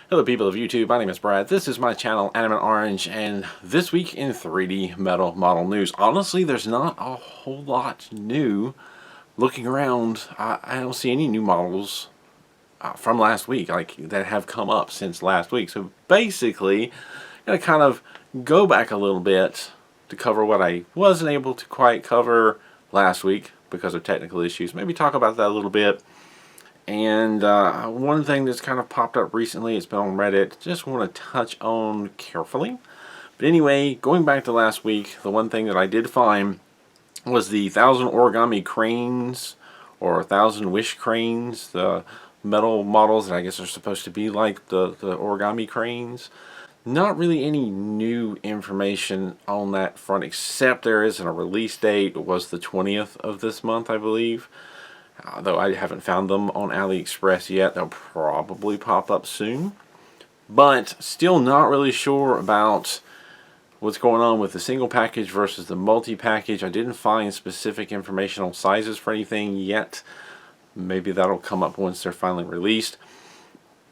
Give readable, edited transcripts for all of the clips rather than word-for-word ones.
Hello people of YouTube, my name is Brad. This is my channel, Animate Orange, and this week in 3D metal model news. Honestly, there's not a whole lot new. Looking around, I don't see any new models from last week, like that have come up since last week. So basically, I'm going to kind of go back a little bit to cover what I wasn't able to quite cover last week because of technical issues. Maybe talk about that a little bit. And one thing that's kind of popped up recently, it's been on Reddit, just want to touch on carefully. But anyway, going back to last week, the one thing that I did find was the 1,000 origami cranes, or 1,000 wish cranes, the metal models that I guess are supposed to be like the origami cranes. Not really any new information on that front, except there isn't a release date. It was the 20th of this month, I believe. Though I haven't found them on AliExpress yet. They'll probably pop up soon. But still not really sure about what's going on with the single package versus the multi-package. I didn't find specific information on sizes for anything yet. Maybe that'll come up once they're finally released.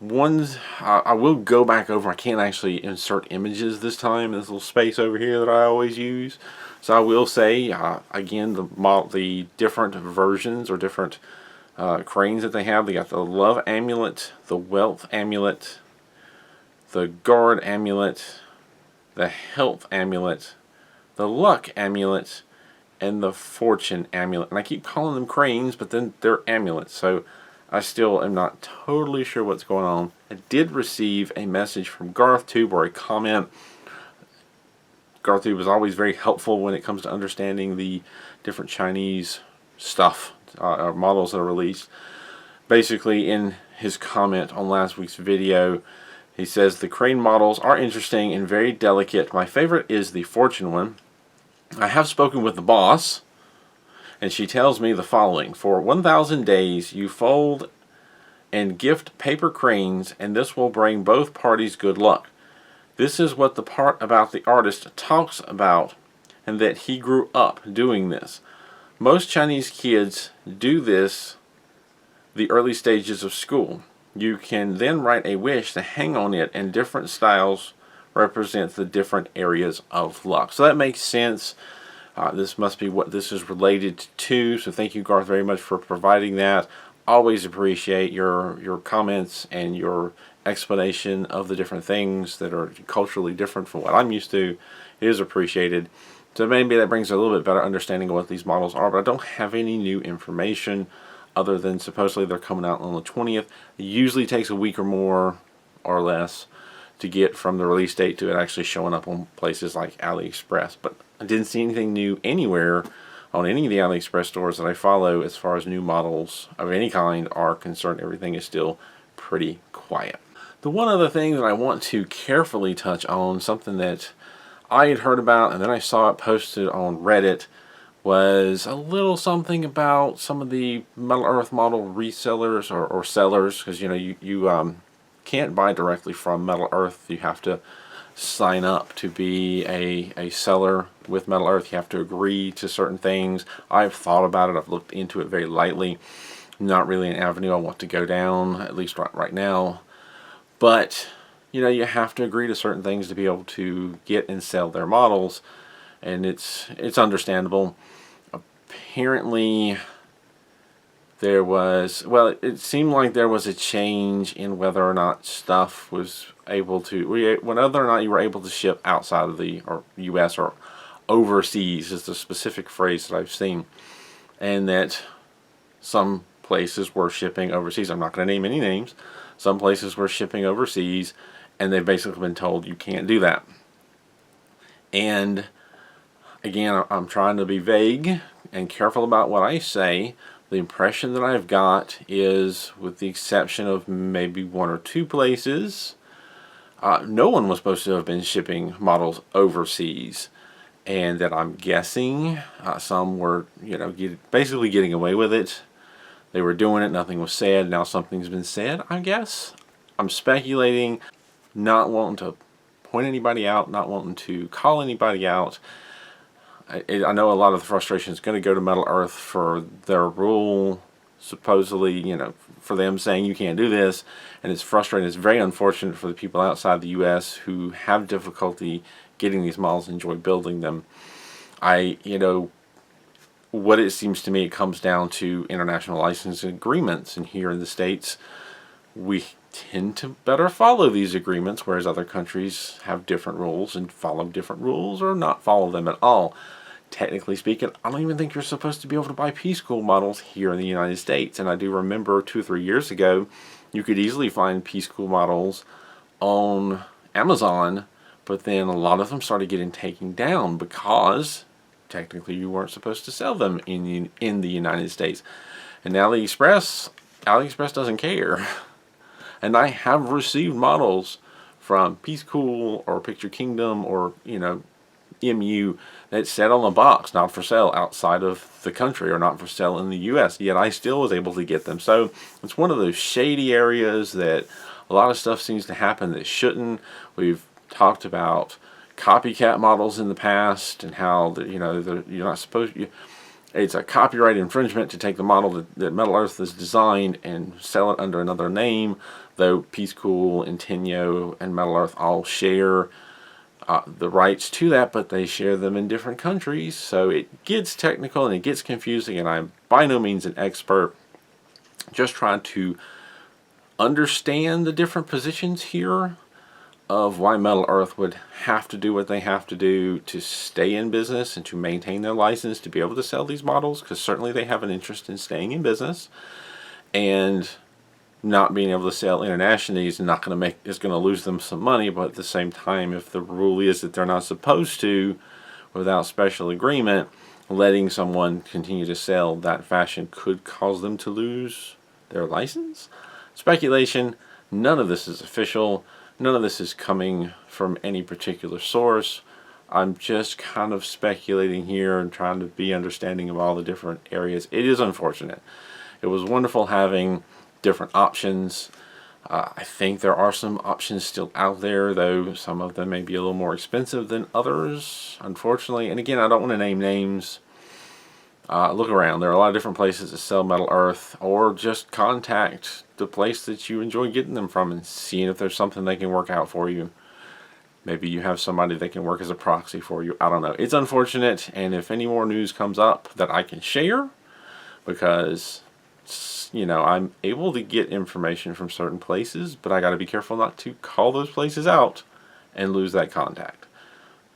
Ones I will go back over. I can't actually insert images this time. This little space over here that I always use. So I will say again, the different versions or different cranes that they have. They got the Love Amulet, the Wealth Amulet, the Guard Amulet, the Health Amulet, the Luck Amulet, and the Fortune Amulet. And I keep calling them cranes, but then they're amulets. So I still am not totally sure what's going on. I did receive a message from GarthTube or a comment. GarthTube is always very helpful when it comes to understanding the different Chinese stuff, or models that are released. Basically, in his comment on last week's video, he says, the crane models are interesting and very delicate. My favorite is the Fortune one. I have spoken with the boss, and she tells me the following. For 1,000 days, you fold and gift paper cranes, and this will bring both parties good luck. This is what the part about the artist talks about, and that he grew up doing this. Most Chinese kids do this the early stages of school. You can then write a wish to hang on it, and different styles represent the different areas of luck. So that makes sense. This must be what this is related to. So thank you, Garth, very much for providing that. Always appreciate your comments and your explanation of the different things that are culturally different from what I'm used to. It is appreciated. So maybe that brings a little bit better understanding of what these models are, but I don't have any new information other than supposedly they're coming out on the 20th. It usually takes a week or more or less to get from the release date to it actually showing up on places like AliExpress. But I didn't see anything new anywhere on any of the AliExpress stores that I follow as far as new models of any kind are concerned. Everything is still pretty quiet. The one other thing that I want to carefully touch on, something that I had heard about and then I saw it posted on Reddit, was a little something about some of the Metal Earth model resellers or sellers, because you can't buy directly from Metal Earth. You have to sign up to be a seller with Metal Earth. You have to agree to certain things. I've thought about it. I've looked into it very lightly. Not really an avenue I want to go down, at least right now. But you have to agree to certain things to be able to get and sell their models, and it's understandable. Apparently there was, well, it seemed like there was a change in whether or not stuff was able to, whether or not you were able to ship outside of the U.S. or overseas is the specific phrase that I've seen, and that some places were shipping overseas. I'm not going to name any names. Some places were shipping overseas, and they've basically been told you can't do that. And again, I'm trying to be vague and careful about what I say. The impression that I've got is, with the exception of maybe one or two places, no one was supposed to have been shipping models overseas, and that I'm guessing some were, basically getting away with it. They were doing it, nothing was said, now something's been said, I guess. I'm speculating, not wanting to point anybody out, not wanting to call anybody out. I know a lot of the frustration is going to go to Metal Earth for their rule supposedly, you know, for them saying you can't do this, and it's frustrating. It's very unfortunate for the people outside the U.S. who have difficulty getting these models and enjoy building them. You know, what it seems to me, it comes down to international licensing agreements, and here in the States, we tend to better follow these agreements, whereas other countries have different rules and follow different rules or not follow them at all. Technically speaking, I don't even think you're supposed to be able to buy P-School models here in the United States. And I do remember 2 or 3 years ago, you could easily find P-School models on Amazon, but then a lot of them started getting taken down because technically you weren't supposed to sell them in the United States. And AliExpress doesn't care. And I have received models from P-School or Picture Kingdom or, you know, MU that said on the box, not for sale outside of the country or not for sale in the US, yet I still was able to get them. So it's one of those shady areas that a lot of stuff seems to happen that shouldn't. We've talked about copycat models in the past and how, you know, you're not supposed to, it's a copyright infringement to take the model that Metal Earth has designed and sell it under another name, though P-School and Tenyo and Metal Earth all share the rights to that, but they share them in different countries, so it gets technical and it gets confusing, and I'm by no means an expert, just trying to understand the different positions here of why Metal Earth would have to do what they have to do to stay in business and to maintain their license to be able to sell these models, because certainly they have an interest in staying in business, and not being able to sell internationally is not going to lose them some money. But at the same time, if the rule is that they're not supposed to, without special agreement, letting someone continue to sell that fashion could cause them to lose their license. Speculation. None of this is official. None of this is coming from any particular source. I'm just kind of speculating here and trying to be understanding of all the different areas. It is unfortunate. It was wonderful having different options. I think there are some options still out there, though some of them may be a little more expensive than others, unfortunately. And again, I don't want to name names. Look around. There are a lot of different places that sell Metal Earth, or just contact the place that you enjoy getting them from and seeing if there's something they can work out for you. Maybe you have somebody that can work as a proxy for you. I don't know. It's unfortunate, and if any more news comes up that I can share, because, you know, I'm able to get information from certain places, but I got to be careful not to call those places out and lose that contact.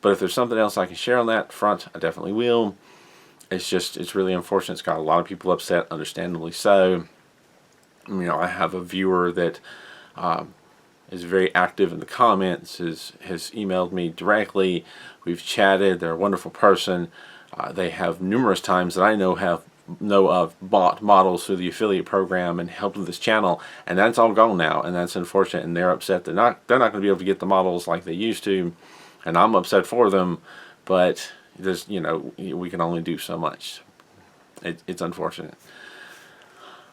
But if there's something else I can share on that front, I definitely will. It's really unfortunate. It's got a lot of people upset, understandably so. You know, I have a viewer that is very active in the comments, has emailed me directly. We've chatted. They're a wonderful person. They have numerous times that I know of bought models through the affiliate program and helped with this channel, and that's all gone now, and that's unfortunate. And they're upset. They're not going to be able to get the models like they used to, and I'm upset for them. But there's, you know, we can only do so much. It's unfortunate.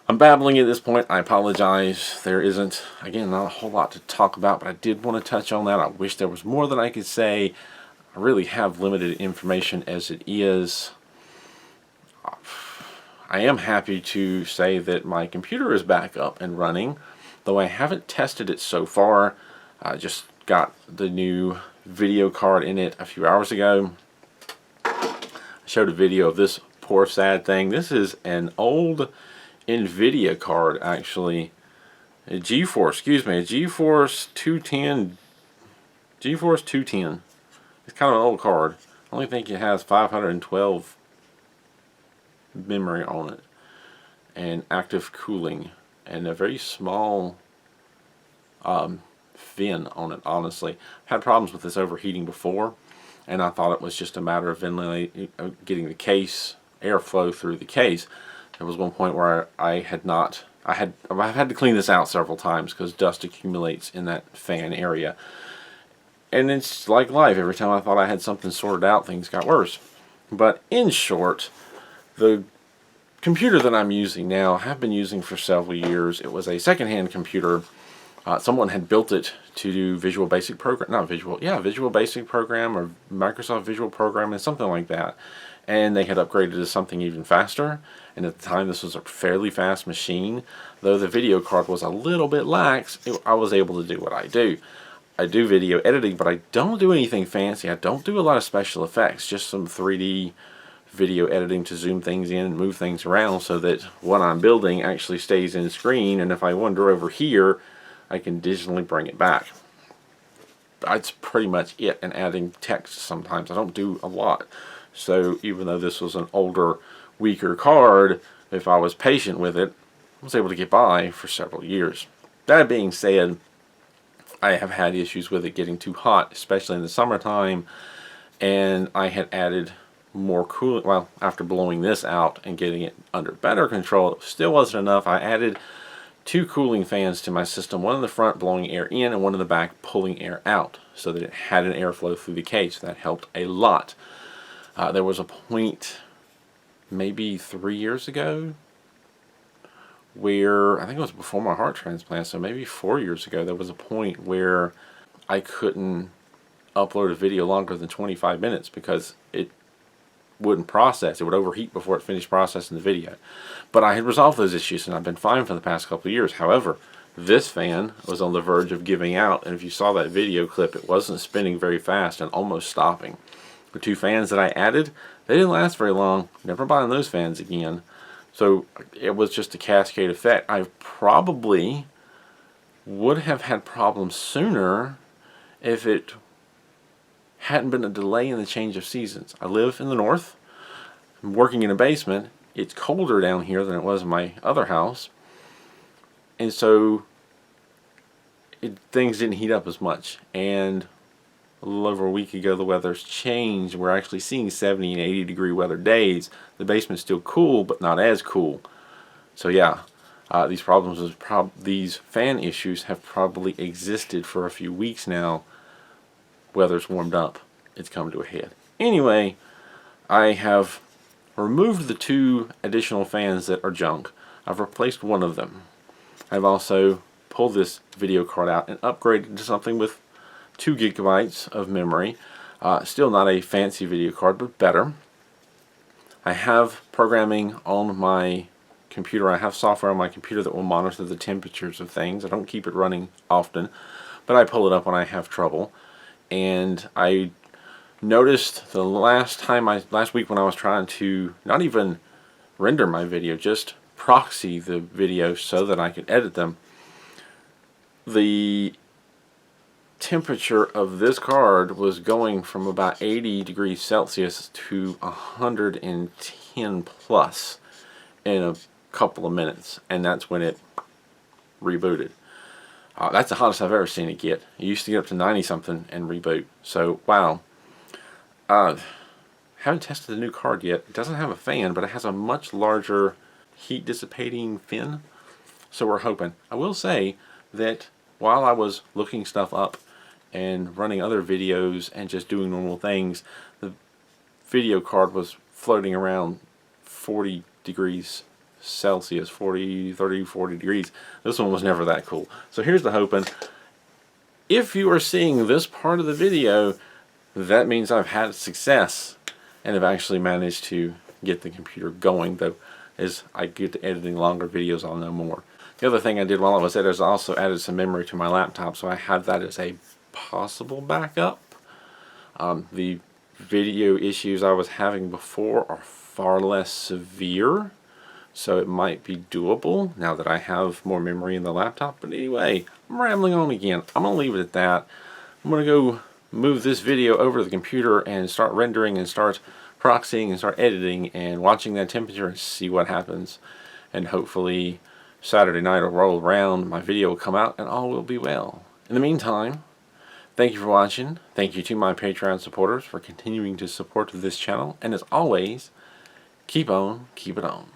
I'm babbling at this point. I apologize. There isn't, again, not a whole lot to talk about, but I did want to touch on that. I wish there was more that I could say. I really have limited information as it is. I am happy to say that my computer is back up and running, though I haven't tested it so far. I just got the new video card in it a few hours ago. I showed a video of this poor sad thing. This is an old NVIDIA card, actually. A GeForce 210. GeForce 210. It's kind of an old card. I only think it has 512 memory on it, and active cooling, and a very small fin on it. Honestly, I've had problems with this overheating before, and I thought it was just a matter of getting the case airflow through the case. There was one point where I've had to clean this out several times because dust accumulates in that fan area. And it's like life. Every time I thought I had something sorted out, things got worse. But in short, the computer that I'm using now, I have been using for several years. It was a secondhand computer. Someone had built it to do Visual Basic Program, Visual Basic Program or Microsoft Visual Program and something like that. and they had upgraded to something even faster. And at the time, this was a fairly fast machine. Though the video card was a little bit lax, I was able to do what I do. I do video editing, but I don't do anything fancy. I don't do a lot of special effects, just some 3D video editing to zoom things in and move things around so that what I'm building actually stays in screen, and if I wander over here, I can digitally bring it back. That's pretty much it, and adding text sometimes. I don't do a lot. So even though this was an older, weaker card, if I was patient with it, I was able to get by for several years. That being said, I have had issues with it getting too hot, especially in the summertime, and I had added more cooling. Well, after blowing this out and getting it under better control, it still wasn't enough. I added 2 cooling fans to my system, one in the front blowing air in and one in the back pulling air out, so that it had an airflow through the case. That helped a lot. There was a point maybe 3 years ago where, I think it was before my heart transplant, so maybe 4 years ago, there was a point where I couldn't upload a video longer than 25 minutes because it wouldn't process. It would overheat before it finished processing the video. But I had resolved those issues and I've been fine for the past couple of years. However, this fan was on the verge of giving out, and if you saw that video clip, it wasn't spinning very fast and almost stopping. The 2 fans that I added, they didn't last very long. Never buying those fans again. So it was just a cascade effect. I probably would have had problems sooner if it hadn't been a delay in the change of seasons. I live in the north. I'm working in a basement. It's colder down here than it was in my other house. And so things didn't heat up as much. And a little over a week ago, the weather's changed. We're actually seeing 70 and 80 degree weather days. The basement's still cool, but not as cool. So yeah, these problems, these fan issues have probably existed for a few weeks now. Weather's warmed up. It's come to a head. Anyway, I have removed the 2 additional fans that are junk. I've replaced one of them. I've also pulled this video card out and upgraded to something with 2 gigabytes of memory. Still not a fancy video card, but better. I have programming on my computer. I have software on my computer that will monitor the temperatures of things. I don't keep it running often, but I pull it up when I have trouble. And I noticed the last week when I was trying to not even render my video, just proxy the video so that I could edit them, the temperature of this card was going from about 80 degrees Celsius to 110 plus in a couple of minutes, and that's when it rebooted. That's the hottest I've ever seen it get. It used to get up to 90 something and reboot. So wow. Haven't tested the new card yet. It doesn't have a fan, but it has a much larger heat dissipating fin. So we're hoping. I will say that while I was looking stuff up and running other videos and just doing normal things, the video card was floating around 40 degrees Celsius, 40 degrees. This one was never that cool. So here's the hoping. If you are seeing this part of the video, that means I've had success and have actually managed to get the computer going, though as I get to editing longer videos, I'll know more. The other thing I did while I was at it is I also added some memory to my laptop, so I have that as a possible backup. The video issues I was having before are far less severe, so it might be doable now that I have more memory in the laptop. But anyway, I'm rambling on again. I'm going to leave it at that. I'm going to go move this video over to the computer and start rendering and start proxying and start editing and watching that temperature and see what happens. And hopefully Saturday night will roll around, my video will come out, and all will be well. In the meantime, thank you for watching. Thank you to my Patreon supporters for continuing to support this channel. And as always, keep on, keep it on.